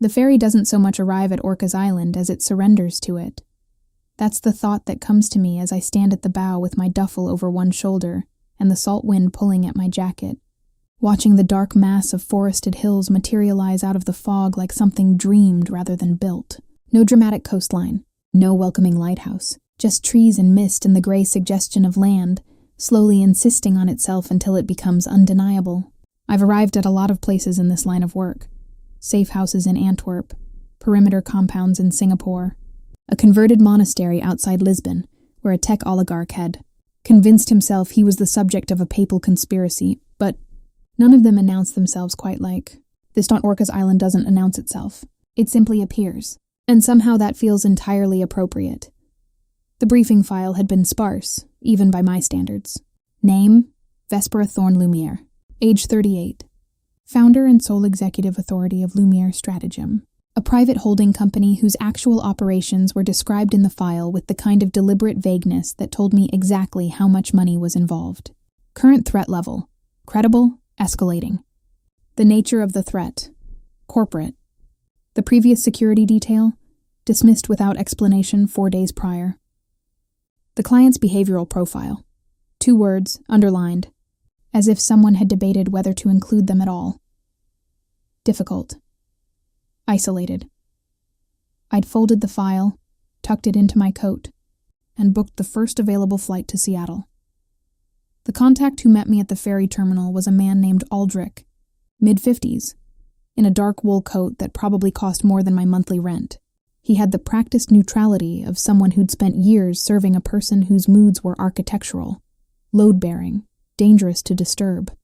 The ferry doesn't so much arrive at Orcas Island as it surrenders to it. That's the thought that comes to me as I stand at the bow with my duffel over one shoulder and the salt wind pulling at my jacket, watching the dark mass of forested hills materialize out of the fog like something dreamed rather than built. No dramatic coastline, no welcoming lighthouse, just trees and mist and the gray suggestion of land, slowly insisting on itself until it becomes undeniable. I've arrived at a lot of places in this line of work. Safe houses in Antwerp, perimeter compounds in Singapore, a converted monastery outside Lisbon, where a tech oligarch had convinced himself he was the subject of a papal conspiracy, but none of them announce themselves quite like this. Orcas Island doesn't announce itself. It simply appears, and somehow that feels entirely appropriate. The briefing file had been sparse, even by my standards. Name, Vespera Thorne Lumiere. Age 38. Founder and sole executive authority of Lumiere Stratagem, a private holding company whose actual operations were described in the file with the kind of deliberate vagueness that told me exactly how much money was involved. Current threat level: credible, escalating. The nature of the threat: corporate. The previous security detail: dismissed without explanation 4 days prior. The client's behavioral profile: 2 words, underlined, as if someone had debated whether to include them at all. Difficult. Isolated. I'd folded the file, tucked it into my coat, and booked the first available flight to Seattle. The contact who met me at the ferry terminal was a man named Aldrich, mid-50s, in a dark wool coat that probably cost more than my monthly rent. He had the practiced neutrality of someone who'd spent years serving a person whose moods were architectural, load-bearing, dangerous to disturb.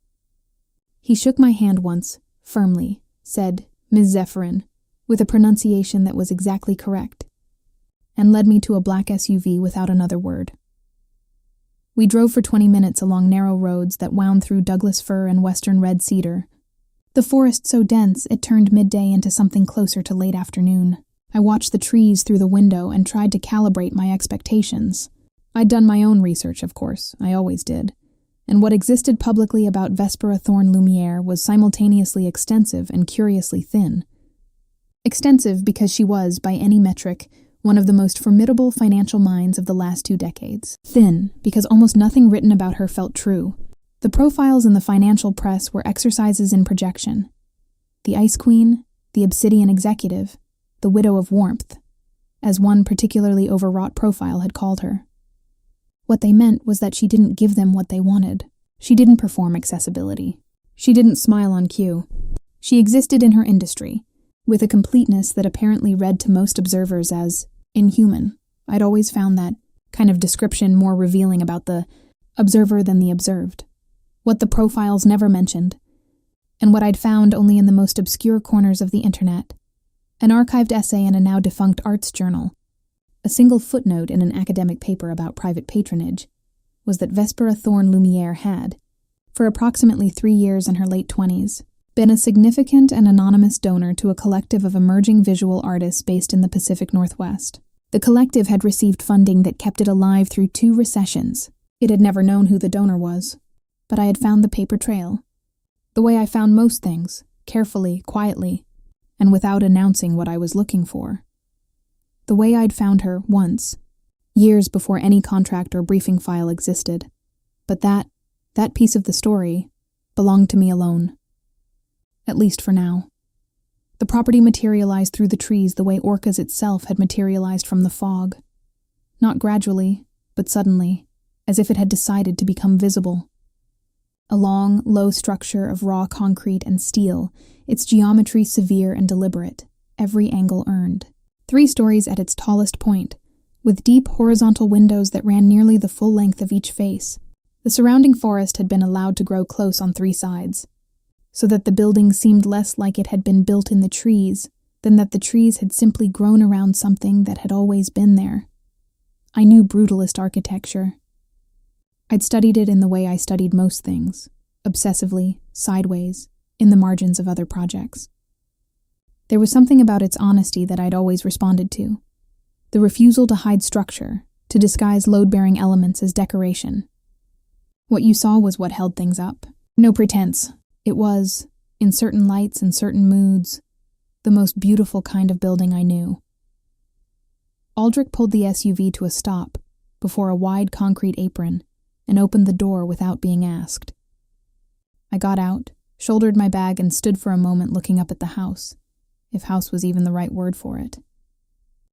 He shook my hand once, firmly, said, "Ms. Zephyrin," with a pronunciation that was exactly correct, and led me to a black SUV without another word. We drove for 20 minutes along narrow roads that wound through Douglas fir and western red cedar, the forest so dense it turned midday into something closer to late afternoon. I watched the trees through the window and tried to calibrate my expectations. I'd done my own research, of course, I always did, and what existed publicly about Vespera Thorne Lumiere was simultaneously extensive and curiously thin. Extensive because she was, by any metric, one of the most formidable financial minds of the last 2 decades. Thin because almost nothing written about her felt true. The profiles in the financial press were exercises in projection. The Ice Queen, the Obsidian Executive, the Widow of Warmth, as one particularly overwrought profile had called her. What they meant was that she didn't give them what they wanted. She didn't perform accessibility. She didn't smile on cue. She existed in her industry, with a completeness that apparently read to most observers as inhuman. I'd always found that kind of description more revealing about the observer than the observed. What the profiles never mentioned, and what I'd found only in the most obscure corners of the internet, an archived essay in a now-defunct arts journal, a single footnote in an academic paper about private patronage, was that Vespera Thorne Lumiere had, for approximately 3 years in her late 20s, been a significant and anonymous donor to a collective of emerging visual artists based in the Pacific Northwest. The collective had received funding that kept it alive through 2 recessions. It had never known who the donor was, but I had found the paper trail. The way I found most things, carefully, quietly, and without announcing what I was looking for. The way I'd found her once, years before any contract or briefing file existed. But that piece of the story belonged to me alone. At least for now. The property materialized through the trees the way Orcas itself had materialized from the fog. Not gradually, but suddenly, as if it had decided to become visible. A long, low structure of raw concrete and steel, its geometry severe and deliberate, every angle earned. 3 stories at its tallest point, with deep horizontal windows that ran nearly the full length of each face. The surrounding forest had been allowed to grow close on 3 sides, so that the building seemed less like it had been built in the trees than that the trees had simply grown around something that had always been there. I knew brutalist architecture. I'd studied it in the way I studied most things, obsessively, sideways, in the margins of other projects. There was something about its honesty that I'd always responded to. The refusal to hide structure, to disguise load-bearing elements as decoration. What you saw was what held things up. No pretense. It was, in certain lights and certain moods, the most beautiful kind of building I knew. Aldrich pulled the SUV to a stop before a wide concrete apron and opened the door without being asked. I got out, shouldered my bag, and stood for a moment looking up at the house, if house was even the right word for it.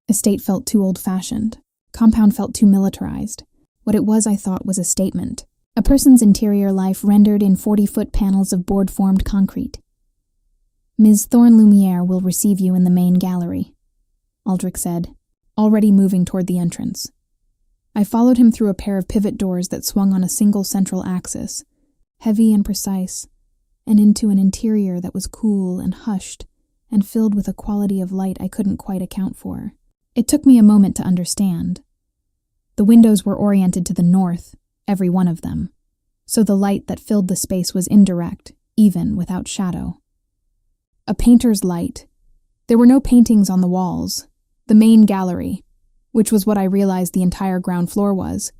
Estate felt too old-fashioned. Compound felt too militarized. What it was, I thought, was a statement. A person's interior life rendered in 40-foot panels of board-formed concrete. Ms. Thorne-Lumiere will receive you in the main gallery, Aldrich said, already moving toward the entrance. I followed him through a pair of pivot doors that swung on a single central axis, heavy and precise, and into an interior that was cool and hushed and filled with a quality of light I couldn't quite account for. It took me a moment to understand. The windows were oriented to the north, every one of them, so the light that filled the space was indirect, even without shadow. A painter's light. There were no paintings on the walls. The main gallery, which was what I realized the entire ground floor was,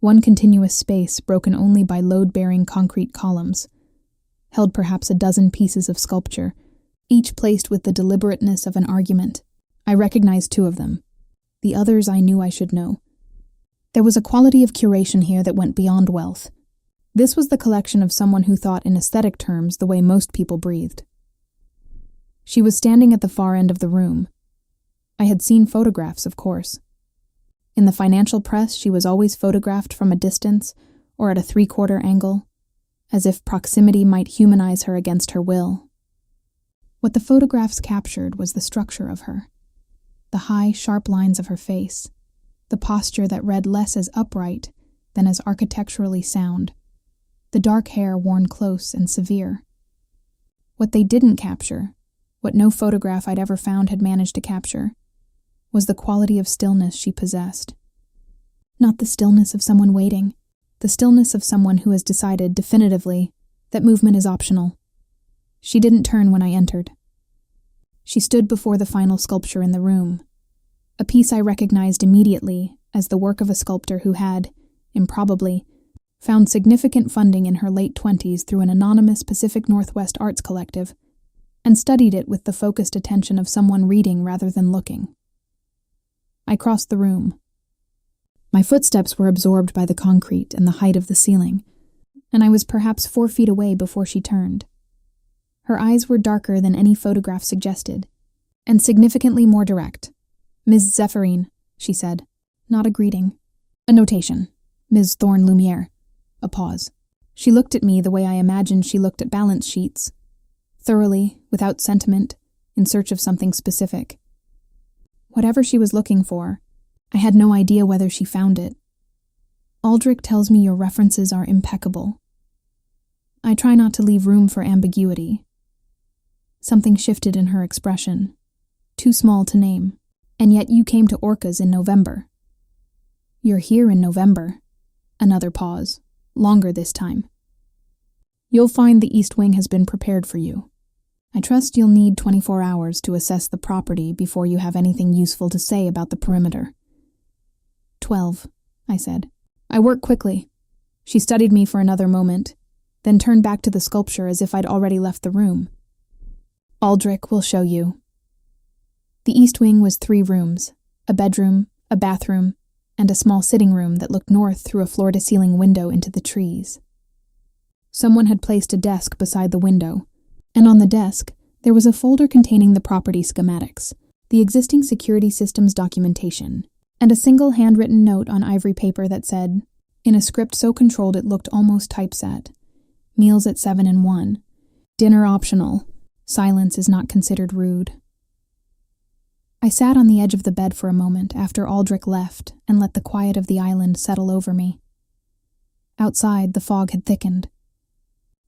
one continuous space broken only by load-bearing concrete columns, held perhaps a dozen pieces of sculpture, each placed with the deliberateness of an argument. I recognized 2 of them. The others I knew I should know. There was a quality of curation here that went beyond wealth. This was the collection of someone who thought in aesthetic terms the way most people breathed. She was standing at the far end of the room. I had seen photographs, of course. In the financial press, she was always photographed from a distance or at a 3/4 angle, as if proximity might humanize her against her will. What the photographs captured was the structure of her, the high, sharp lines of her face, the posture that read less as upright than as architecturally sound, the dark hair worn close and severe. What they didn't capture, what no photograph I'd ever found had managed to capture, was the quality of stillness she possessed. Not the stillness of someone waiting, the stillness of someone who has decided definitively that movement is optional. She didn't turn when I entered. She stood before the final sculpture in the room, a piece I recognized immediately as the work of a sculptor who had, improbably, found significant funding in her late 20s through an anonymous Pacific Northwest arts collective, and studied it with the focused attention of someone reading rather than looking. I crossed the room. My footsteps were absorbed by the concrete and the height of the ceiling, and I was perhaps 4 feet away before she turned. Her eyes were darker than any photograph suggested, and significantly more direct. "Ms. Zephyrin," she said. Not a greeting. A notation. "Ms. Thorne-Lumiere." A pause. She looked at me the way I imagined she looked at balance sheets. Thoroughly, without sentiment, in search of something specific. Whatever she was looking for, I had no idea whether she found it. "Aldrich tells me your references are impeccable." I try not to leave room for ambiguity. Something shifted in her expression, too small to name. "And yet you came to Orca's in November." "You're here in November." Another pause, longer this time. "You'll find the East Wing has been prepared for you. I trust you'll need 24 hours to assess the property before you have anything useful to say about the perimeter." 12, I said. "I work quickly." She studied me for another moment, then turned back to the sculpture as if I'd already left the room. "Aldrich will show you." The East Wing was 3 rooms, a bedroom, a bathroom, and a small sitting room that looked north through a floor-to-ceiling window into the trees. Someone had placed a desk beside the window, and on the desk there was a folder containing the property schematics, the existing security systems documentation, and a single handwritten note on ivory paper that said, in a script so controlled it looked almost typeset, "Meals at 7 and 1. Dinner optional. Silence is not considered rude." I sat on the edge of the bed for a moment after Aldrich left and let the quiet of the island settle over me. Outside, the fog had thickened.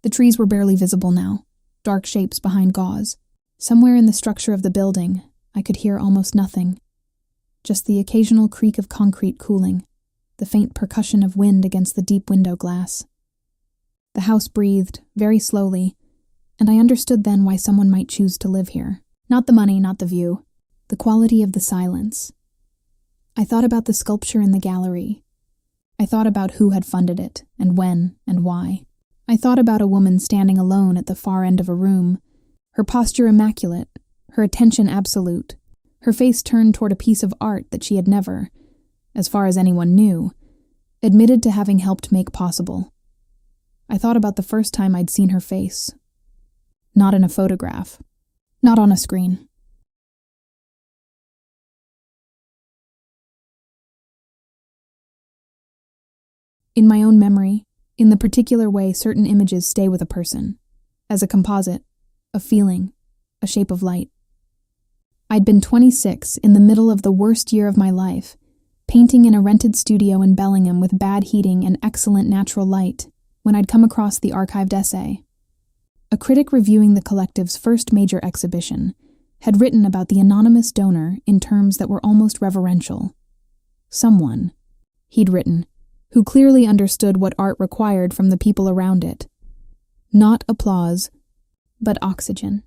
The trees were barely visible now, dark shapes behind gauze. Somewhere in the structure of the building, I could hear almost nothing. Just the occasional creak of concrete cooling, the faint percussion of wind against the deep window glass. The house breathed, very slowly, and I understood then why someone might choose to live here. Not the money, not the view. The quality of the silence. I thought about the sculpture in the gallery. I thought about who had funded it, and when, and why. I thought about a woman standing alone at the far end of a room, her posture immaculate, her attention absolute, her face turned toward a piece of art that she had never, as far as anyone knew, admitted to having helped make possible. I thought about the first time I'd seen her face. Not in a photograph. Not on a screen. In my own memory, in the particular way certain images stay with a person, as a composite, a feeling, a shape of light. I'd been 26, in the middle of the worst year of my life, painting in a rented studio in Bellingham with bad heating and excellent natural light, when I'd come across the archived essay. A critic reviewing the collective's first major exhibition had written about the anonymous donor in terms that were almost reverential. Someone, he'd written, who clearly understood what art required from the people around it. Not applause, but oxygen.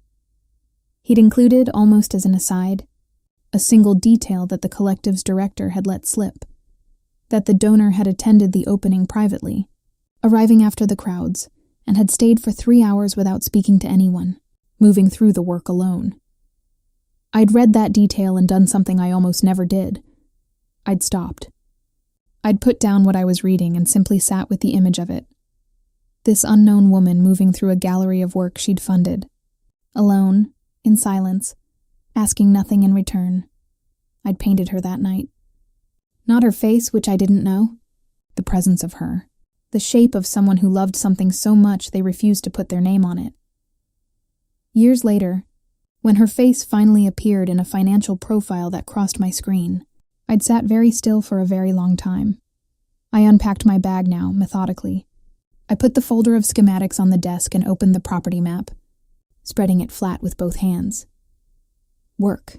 He'd included, almost as an aside, a single detail that the collective's director had let slip, that the donor had attended the opening privately, arriving after the crowds, and had stayed for 3 hours without speaking to anyone, moving through the work alone. I'd read that detail and done something I almost never did. I'd stopped. I'd put down what I was reading and simply sat with the image of it. This unknown woman moving through a gallery of work she'd funded. Alone, in silence, asking nothing in return. I'd painted her that night. Not her face, which I didn't know. The presence of her. The shape of someone who loved something so much they refused to put their name on it. Years later, when her face finally appeared in a financial profile that crossed my screen, I'd sat very still for a very long time. I unpacked my bag now, methodically. I put the folder of schematics on the desk and opened the property map, spreading it flat with both hands. Work.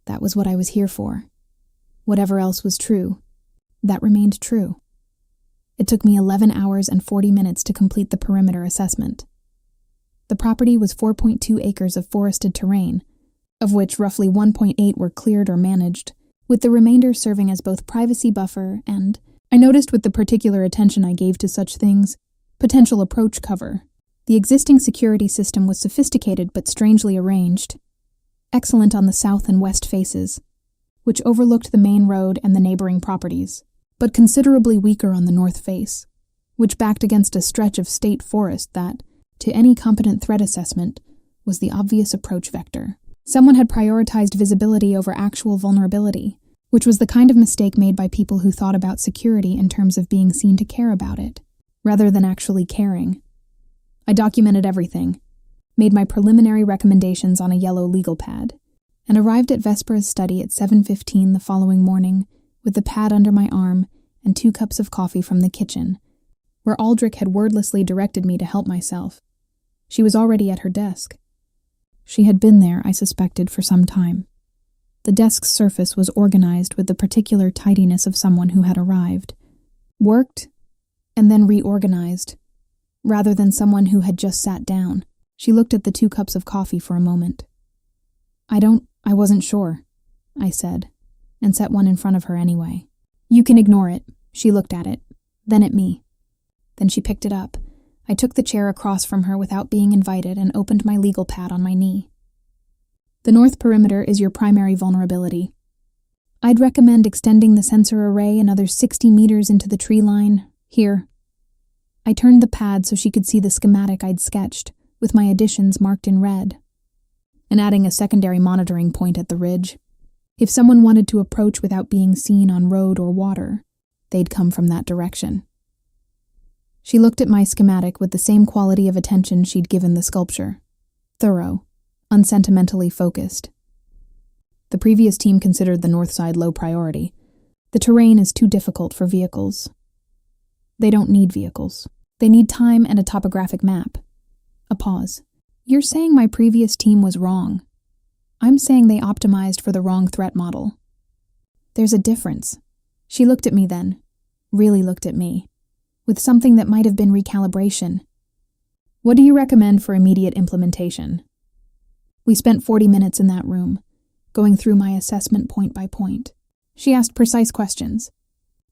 That was what I was here for. Whatever else was true, that remained true. It took me 11 hours and 40 minutes to complete the perimeter assessment. The property was 4.2 acres of forested terrain, of which roughly 1.8 were cleared or managed, with the remainder serving as both privacy buffer and, I noticed with the particular attention I gave to such things, potential approach cover. The existing security system was sophisticated but strangely arranged, excellent on the south and west faces, which overlooked the main road and the neighboring properties, but considerably weaker on the north face, which backed against a stretch of state forest that, to any competent threat assessment, was the obvious approach vector. Someone had prioritized visibility over actual vulnerability, which was the kind of mistake made by people who thought about security in terms of being seen to care about it, rather than actually caring. I documented everything, made my preliminary recommendations on a yellow legal pad, and arrived at Vespera's study at 7:15 the following morning with the pad under my arm and 2 cups of coffee from the kitchen, where Aldrich had wordlessly directed me to help myself. She was already at her desk. She had been there, I suspected, for some time. The desk's surface was organized with the particular tidiness of someone who had arrived, worked, and then reorganized, rather than someone who had just sat down. She looked at the 2 cups of coffee for a moment. I wasn't sure, I said, and set one in front of her anyway. You can ignore it. She looked at it, then at me. Then she picked it up. I took the chair across from her without being invited and opened my legal pad on my knee. The north perimeter is your primary vulnerability. I'd recommend extending the sensor array another 60 meters into the tree line. Here. I turned the pad so she could see the schematic I'd sketched, with my additions marked in red, and adding a secondary monitoring point at the ridge. If someone wanted to approach without being seen on road or water, they'd come from that direction. She looked at my schematic with the same quality of attention she'd given the sculpture. Thorough, unsentimentally focused. The previous team considered the north side low priority. The terrain is too difficult for vehicles. They don't need vehicles. They need time and a topographic map. A pause. You're saying my previous team was wrong. I'm saying they optimized for the wrong threat model. There's a difference. She looked at me then, really looked at me, with something that might have been recalibration. What do you recommend for immediate implementation? We spent 40 minutes in that room, going through my assessment point by point. She asked precise questions.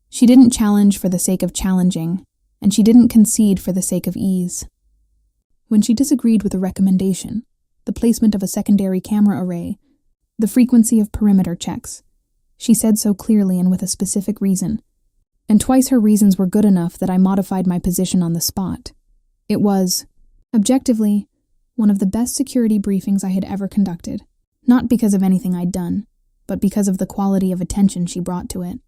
She didn't challenge for the sake of challenging, and she didn't concede for the sake of ease. When she disagreed with a recommendation, the placement of a secondary camera array, the frequency of perimeter checks. She said so clearly and with a specific reason. And twice her reasons were good enough that I modified my position on the spot. It was, objectively, one of the best security briefings I had ever conducted, not because of anything I'd done, but because of the quality of attention she brought to it.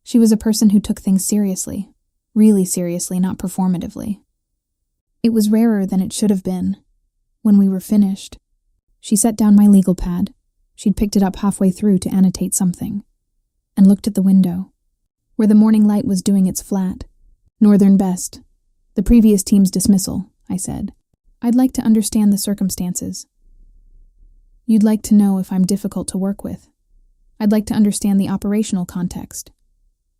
She was a person who took things seriously, really seriously, not performatively. It was rarer than it should have been. When we were finished, she set down my legal pad. She'd picked it up halfway through to annotate something, and looked at the window, where the morning light was doing its flat. Northern best. The previous team's dismissal, I said. I'd like to understand the circumstances. You'd like to know if I'm difficult to work with. I'd like to understand the operational context.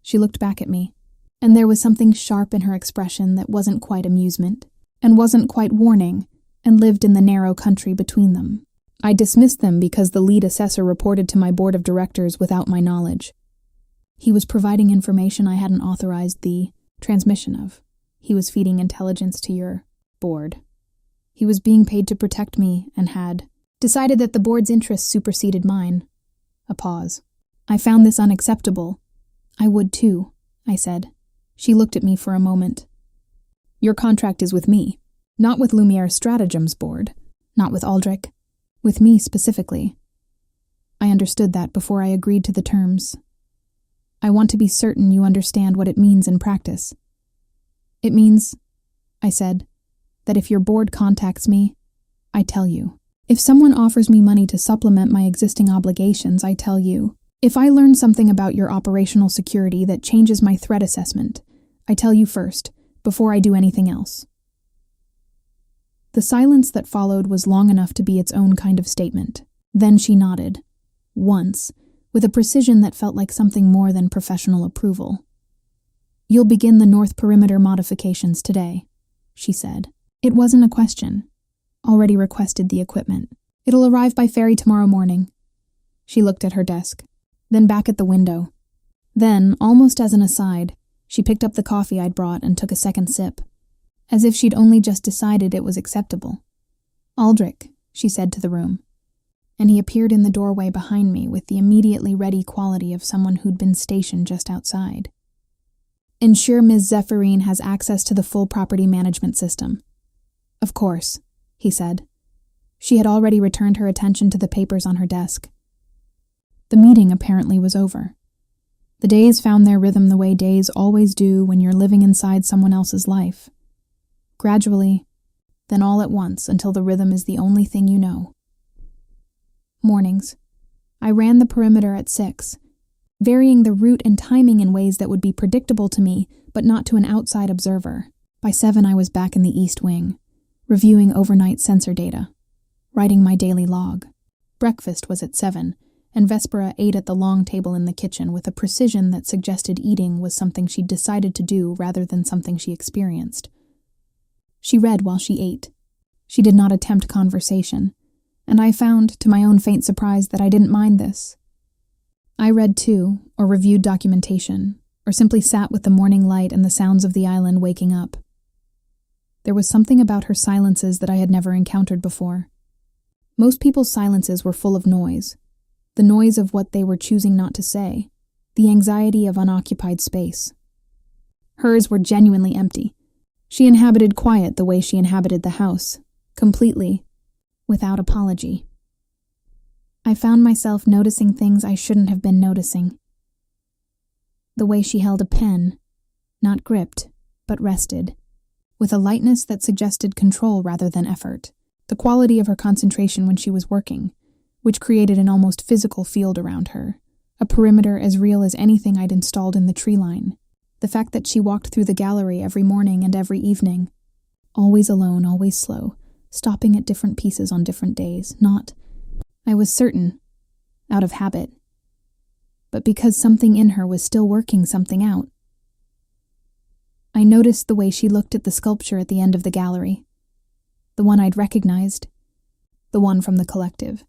She looked back at me, and there was something sharp in her expression that wasn't quite amusement, and wasn't quite warning, and lived in the narrow country between them. I dismissed them because the lead assessor reported to my board of directors without my knowledge. He was providing information I hadn't authorized the transmission of. He was feeding intelligence to your board. He was being paid to protect me and had decided that the board's interests superseded mine. A pause. I found this unacceptable. I would too, I said. She looked at me for a moment. Your contract is with me, not with Lumiere Stratagem's board, not with Aldrich, with me specifically. I understood that before I agreed to the terms. I want to be certain you understand what it means in practice. It means, I said, that if your board contacts me, I tell you. If someone offers me money to supplement my existing obligations, I tell you. If I learn something about your operational security that changes my threat assessment, I tell you first, before I do anything else. The silence that followed was long enough to be its own kind of statement. Then she nodded. Once, with a precision that felt like something more than professional approval. You'll begin the North Perimeter modifications today, she said. It wasn't a question. Already requested the equipment. It'll arrive by ferry tomorrow morning. She looked at her desk, then back at the window. Then, almost as an aside, she picked up the coffee I'd brought and took a second sip, as if she'd only just decided it was acceptable. Aldrich, she said to the room, and he appeared in the doorway behind me with the immediately ready quality of someone who'd been stationed just outside. Ensure Ms. Zephyrine has access to the full property management system. Of course, he said. She had already returned her attention to the papers on her desk. The meeting apparently was over. The days found their rhythm the way days always do when you're living inside someone else's life. Gradually, then all at once until the rhythm is the only thing you know. Mornings. I ran the perimeter at 6, varying the route and timing in ways that would be predictable to me, but not to an outside observer. By 7, I was back in the East Wing, reviewing overnight sensor data, writing my daily log. Breakfast was at 7, and Vespera ate at the long table in the kitchen with a precision that suggested eating was something she'd decided to do rather than something she experienced. She read while she ate. She did not attempt conversation, and I found, to my own faint surprise, that I didn't mind this. I read too, or reviewed documentation, or simply sat with the morning light and the sounds of the island waking up. There was something about her silences that I had never encountered before. Most people's silences were full of noise, the noise of what they were choosing not to say, the anxiety of unoccupied space. Hers were genuinely empty. She inhabited quiet the way she inhabited the house, completely, without apology. I found myself noticing things I shouldn't have been noticing. The way she held a pen, not gripped, but rested, with a lightness that suggested control rather than effort. The quality of her concentration when she was working, which created an almost physical field around her, a perimeter as real as anything I'd installed in the tree line. The fact that she walked through the gallery every morning and every evening, always alone, always slow, stopping at different pieces on different days, not, I was certain, out of habit, but because something in her was still working something out. I noticed the way she looked at the sculpture at the end of the gallery, the one I'd recognized, the one from the collective,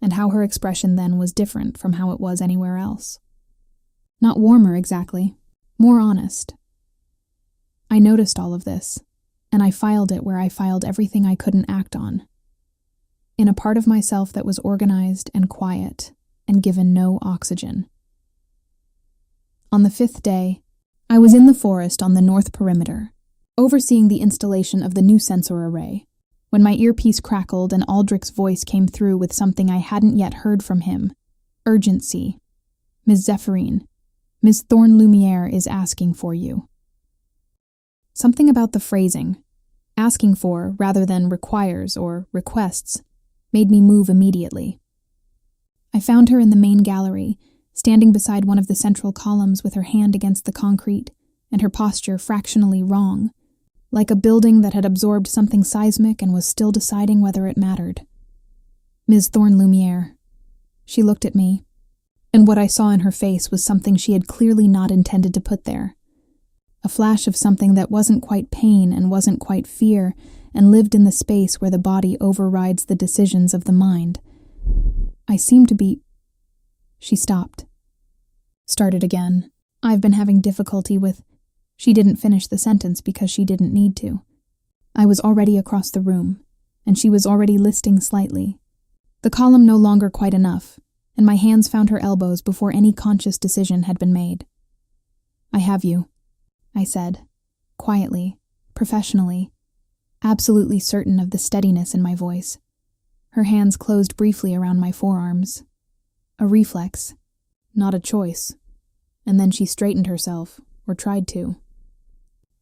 and how her expression then was different from how it was anywhere else. Not warmer exactly, more honest. I noticed all of this, and I filed it where I filed everything I couldn't act on. in a part of myself that was organized and quiet and given no oxygen. On the 5th day, I was in the forest on the north perimeter, overseeing the installation of the new sensor array, when my earpiece crackled and Aldrich's voice came through with something I hadn't yet heard from him. Urgency. Ms. Zephyrin, Ms. Thorne-Lumiere is asking for you. Something about the phrasing, asking for rather than requires or requests, made me move immediately. I found her in the main gallery, standing beside one of the central columns with her hand against the concrete and her posture fractionally wrong, like a building that had absorbed something seismic and was still deciding whether it mattered. Ms. Thorne-Lumiere. She looked at me, and what I saw in her face was something she had clearly not intended to put there. A flash of something that wasn't quite pain and wasn't quite fear and lived in the space where the body overrides the decisions of the mind. I seemed to be... She stopped. Started again. I've been having difficulty with... She didn't finish the sentence because she didn't need to. I was already across the room, and she was already listing slightly. The column no longer quite enough, and my hands found her elbows before any conscious decision had been made. I have you, I said, quietly, professionally, absolutely certain of the steadiness in my voice. Her hands closed briefly around my forearms. A reflex, not a choice. And then she straightened herself, or tried to.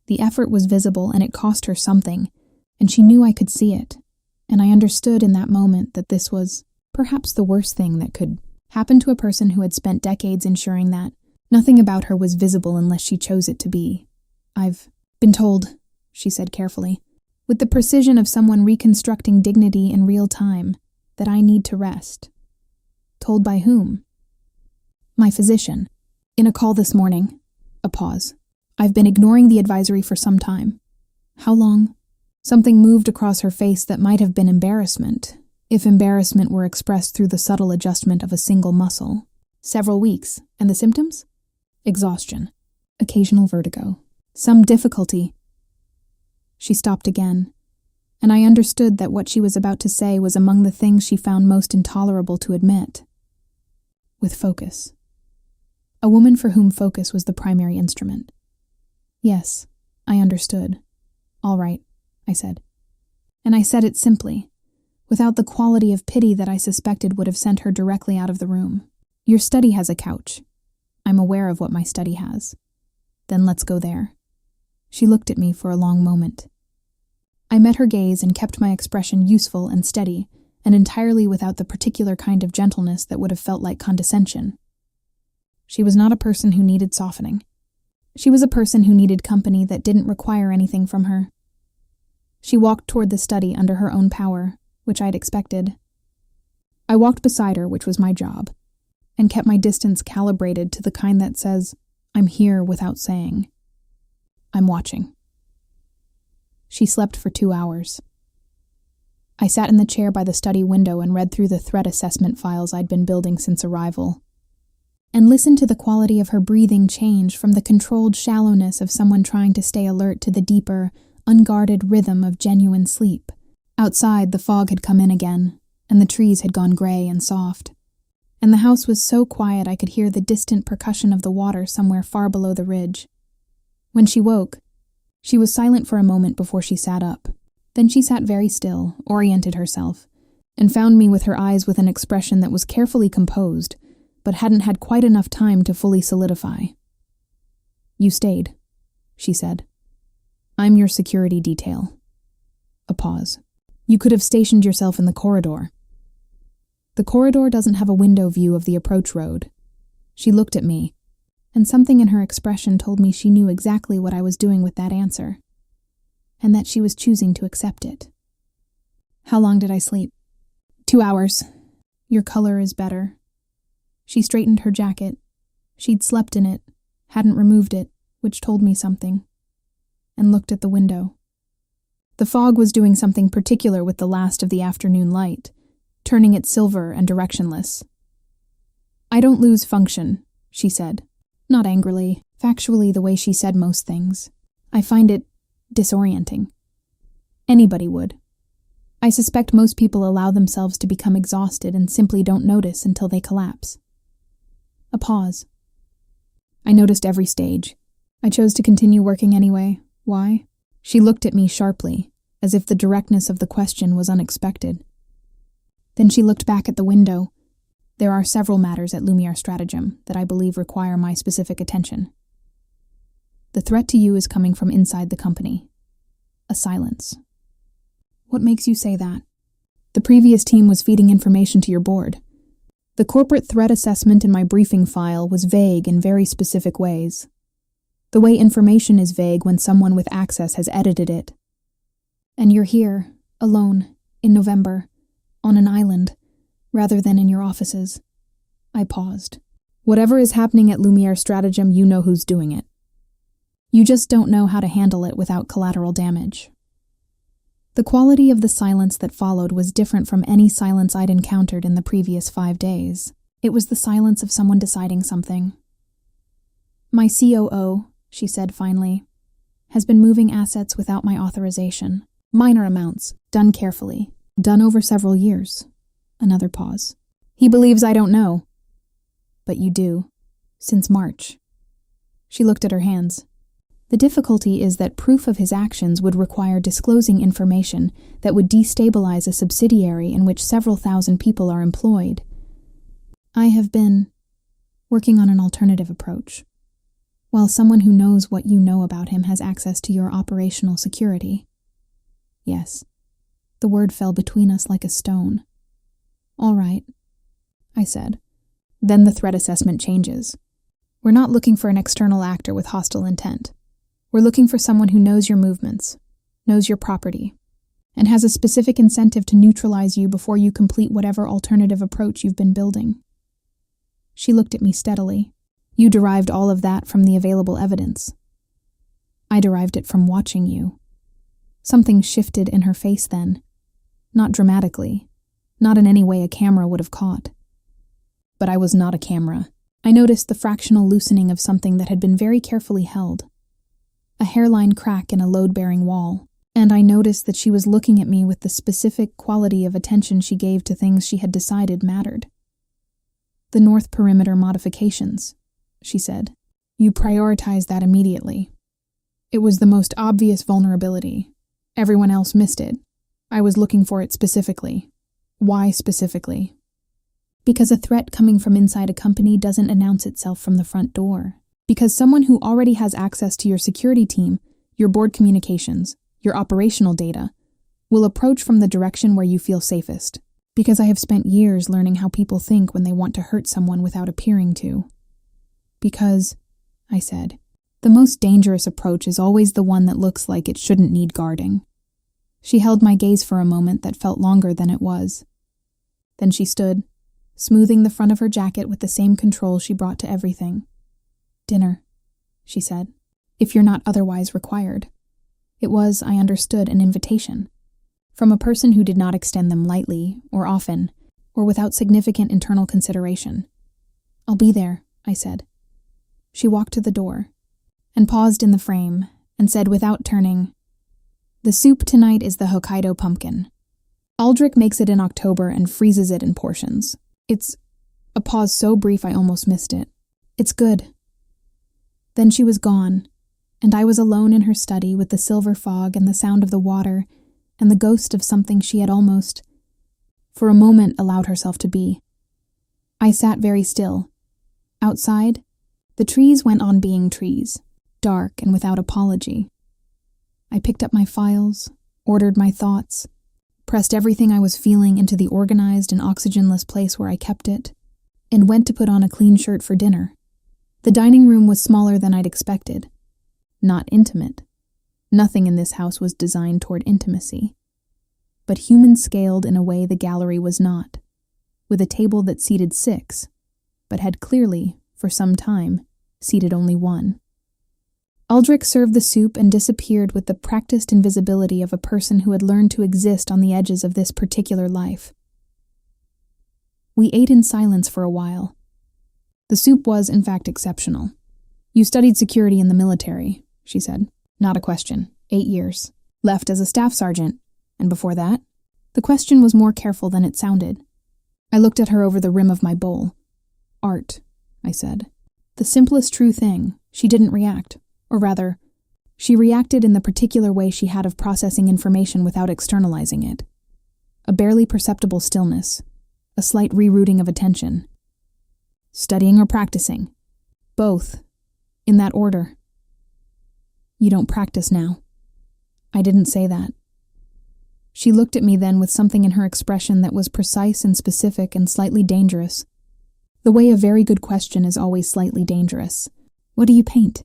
The effort was visible and it cost her something, and she knew I could see it, and I understood in that moment that this was perhaps the worst thing that could happen to a person who had spent decades ensuring that nothing about her was visible unless she chose it to be. I've been told, she said carefully, with the precision of someone reconstructing dignity in real time, that I need to rest. Told by whom? My physician. In a call this morning. A pause. I've been ignoring the advisory for some time. How long? Something moved across her face that might have been embarrassment, if embarrassment were expressed through the subtle adjustment of a single muscle. Several weeks. And the symptoms? Exhaustion. Occasional vertigo. Some difficulty. She stopped again, and I understood that what she was about to say was among the things she found most intolerable to admit. With focus. A woman for whom focus was the primary instrument. Yes, I understood. All right, I said. And I said it simply, without the quality of pity that I suspected would have sent her directly out of the room. Your study has a couch. I'm aware of what my study has. Then let's go there. She looked at me for a long moment. I met her gaze and kept my expression useful and steady, and entirely without the particular kind of gentleness that would have felt like condescension. She was not a person who needed softening. She was a person who needed company that didn't require anything from her. She walked toward the study under her own power, which I'd expected. I walked beside her, which was my job, and kept my distance calibrated to the kind that says, I'm here without saying. I'm watching. She slept for 2 hours. I sat in the chair by the study window and read through the threat assessment files I'd been building since arrival, and listened to the quality of her breathing change from the controlled shallowness of someone trying to stay alert to the deeper, unguarded rhythm of genuine sleep. Outside, the fog had come in again, and the trees had gone gray and soft, and the house was so quiet I could hear the distant percussion of the water somewhere far below the ridge. When she woke, she was silent for a moment before she sat up. Then she sat very still, oriented herself, and found me with her eyes with an expression that was carefully composed, but hadn't had quite enough time to fully solidify. You stayed, she said. I'm your security detail. A pause. You could have stationed yourself in the corridor. The corridor doesn't have a window view of the approach road. She looked at me, and something in her expression told me she knew exactly what I was doing with that answer, and that she was choosing to accept it. How long did I sleep? 2 hours. Your color is better. She straightened her jacket. She'd slept in it, hadn't removed it, which told me something, and looked at the window. The fog was doing something particular with the last of the afternoon light, turning it silver and directionless. I don't lose function, she said, not angrily, factually the way she said most things. I find it disorienting. Anybody would. I suspect most people allow themselves to become exhausted and simply don't notice until they collapse. A pause. I noticed every stage. I chose to continue working anyway. Why? She looked at me sharply, as if the directness of the question was unexpected. Then she looked back at the window. There are several matters at Lumiere Stratagem that I believe require my specific attention. The threat to you is coming from inside the company. A silence. What makes you say that? The previous team was feeding information to your board. The corporate threat assessment in my briefing file was vague in very specific ways. The way information is vague when someone with access has edited it. And you're here, alone, in November, on an island, rather than in your offices. I paused. Whatever is happening at Lumiere Stratagem, you know who's doing it. You just don't know how to handle it without collateral damage. The quality of the silence that followed was different from any silence I'd encountered in the previous 5 days. It was the silence of someone deciding something. My COO, she said finally, has been moving assets without my authorization. Minor amounts, done carefully, done over several years. Another pause. He believes I don't know. But you do. Since March. She looked at her hands. The difficulty is that proof of his actions would require disclosing information that would destabilize a subsidiary in which several thousand people are employed. I have been working on an alternative approach. While someone who knows what you know about him has access to your operational security. Yes. The word fell between us like a stone. All right, I said. Then the threat assessment changes. We're not looking for an external actor with hostile intent. We're looking for someone who knows your movements, knows your property, and has a specific incentive to neutralize you before you complete whatever alternative approach you've been building. She looked at me steadily. You derived all of that from the available evidence. I derived it from watching you. Something shifted in her face then. Not dramatically. Not in any way a camera would have caught. But I was not a camera. I noticed the fractional loosening of something that had been very carefully held. A hairline crack in a load-bearing wall, and I noticed that she was looking at me with the specific quality of attention she gave to things she had decided mattered. The North Perimeter modifications, she said. You prioritized that immediately. It was the most obvious vulnerability. Everyone else missed it. I was looking for it specifically. Why specifically? Because a threat coming from inside a company doesn't announce itself from the front door. Because someone who already has access to your security team, your board communications, your operational data, will approach from the direction where you feel safest. Because I have spent years learning how people think when they want to hurt someone without appearing to. Because, I said, the most dangerous approach is always the one that looks like it shouldn't need guarding. She held my gaze for a moment that felt longer than it was. Then she stood, smoothing the front of her jacket with the same control she brought to everything. Dinner, she said, if you're not otherwise required. It was, I understood, an invitation. From a person who did not extend them lightly, or often, or without significant internal consideration. I'll be there, I said. She walked to the door, and paused in the frame, and said without turning, the soup tonight is the Hokkaido pumpkin. Aldrich makes it in October and freezes it in portions. It's a pause so brief I almost missed it. It's good. Then she was gone, and I was alone in her study with the silver fog and the sound of the water and the ghost of something she had almost, for a moment, allowed herself to be. I sat very still. Outside, the trees went on being trees, dark and without apology. I picked up my files, ordered my thoughts, pressed everything I was feeling into the organized and oxygenless place where I kept it, and went to put on a clean shirt for dinner. The dining room was smaller than I'd expected. Not intimate. Nothing in this house was designed toward intimacy. But human-scaled in a way the gallery was not, with a table that seated 6, but had clearly, for some time, seated only 1. Aldrich served the soup and disappeared with the practiced invisibility of a person who had learned to exist on the edges of this particular life. We ate in silence for a while. The soup was, in fact, exceptional. You studied security in the military, she said. Not a question. 8 years. Left as a staff sergeant. And before that? The question was more careful than it sounded. I looked at her over the rim of my bowl. Art, I said. The simplest true thing. She didn't react. Or rather, she reacted in the particular way she had of processing information without externalizing it. A barely perceptible stillness. A slight rerouting of attention. Studying or practicing? Both. In that order. You don't practice now. I didn't say that. She looked at me then with something in her expression that was precise and specific and slightly dangerous. The way a very good question is always slightly dangerous. What do you paint?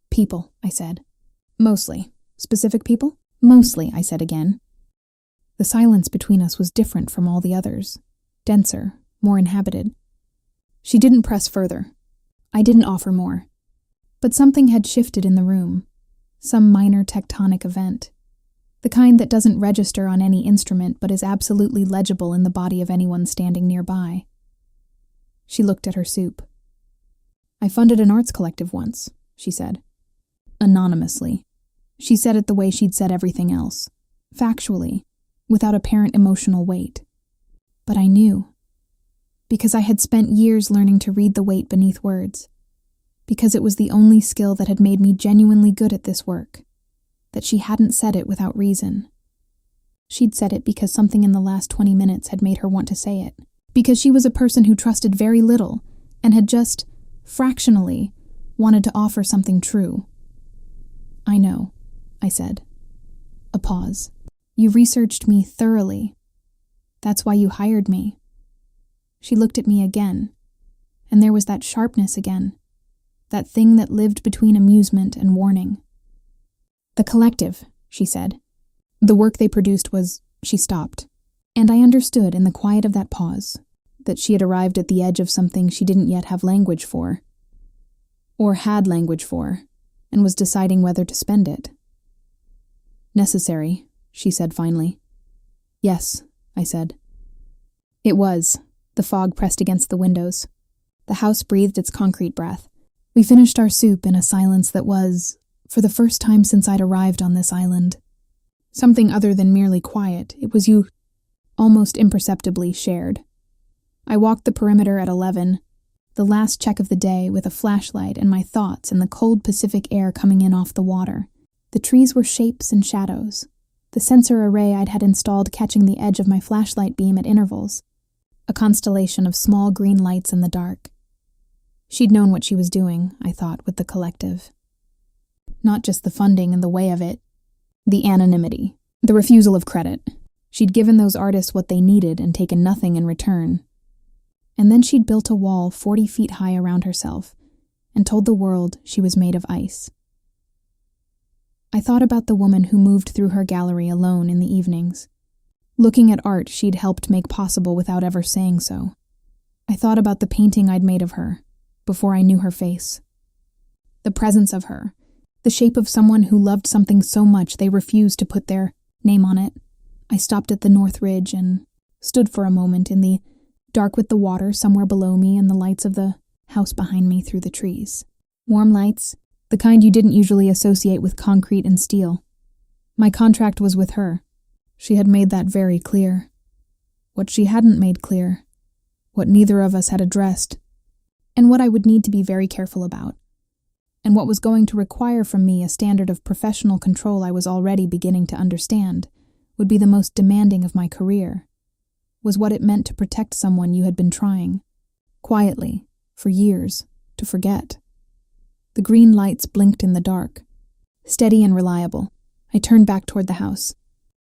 People, I said. Mostly. Specific people? Mostly, I said again. The silence between us was different from all the others. Denser, more inhabited. She didn't press further. I didn't offer more. But something had shifted in the room. Some minor tectonic event. The kind that doesn't register on any instrument but is absolutely legible in the body of anyone standing nearby. She looked at her soup. I funded an arts collective once, she said. Anonymously. She said it the way she'd said everything else. Factually, without apparent emotional weight. But I knew. Because I had spent years learning to read the weight beneath words. Because it was the only skill that had made me genuinely good at this work. That she hadn't said it without reason. She'd said it because something in the last 20 minutes had made her want to say it. Because she was a person who trusted very little and had just, fractionally, wanted to offer something true. I know, I said. A pause. You researched me thoroughly. That's why you hired me. She looked at me again, and there was that sharpness again, that thing that lived between amusement and warning. The collective, she said. The work they produced was, she stopped, and I understood in the quiet of that pause that she had arrived at the edge of something she didn't yet have language for, or had language for, and was deciding whether to spend it. Necessary, she said finally. Yes, I said. It was. The fog pressed against the windows. The house breathed its concrete breath. We finished our soup in a silence that was, for the first time since I'd arrived on this island, something other than merely quiet. It was almost imperceptibly shared. I walked the perimeter at 11, the last check of the day, with a flashlight and my thoughts in the cold Pacific air coming in off the water. The trees were shapes and shadows, the sensor array I'd had installed catching the edge of my flashlight beam at intervals, a constellation of small green lights in the dark. She'd known what she was doing, I thought, with the collective. Not just the funding and the way of it, the anonymity, the refusal of credit. She'd given those artists what they needed and taken nothing in return. And then she'd built a wall 40 feet high around herself and told the world she was made of ice. I thought about the woman who moved through her gallery alone in the evenings, looking at art she'd helped make possible without ever saying so. I thought about the painting I'd made of her, before I knew her face. The presence of her, the shape of someone who loved something so much they refused to put their name on it. I stopped at the North Ridge and stood for a moment in the dark with the water somewhere below me and the lights of the house behind me through the trees. Warm lights, the kind you didn't usually associate with concrete and steel. My contract was with her. She had made that very clear. What she hadn't made clear, what neither of us had addressed, and what I would need to be very careful about, and what was going to require from me a standard of professional control I was already beginning to understand, would be the most demanding of my career, was what it meant to protect someone you had been trying, quietly, for years, to forget. The green lights blinked in the dark. Steady and reliable, I turned back toward the house.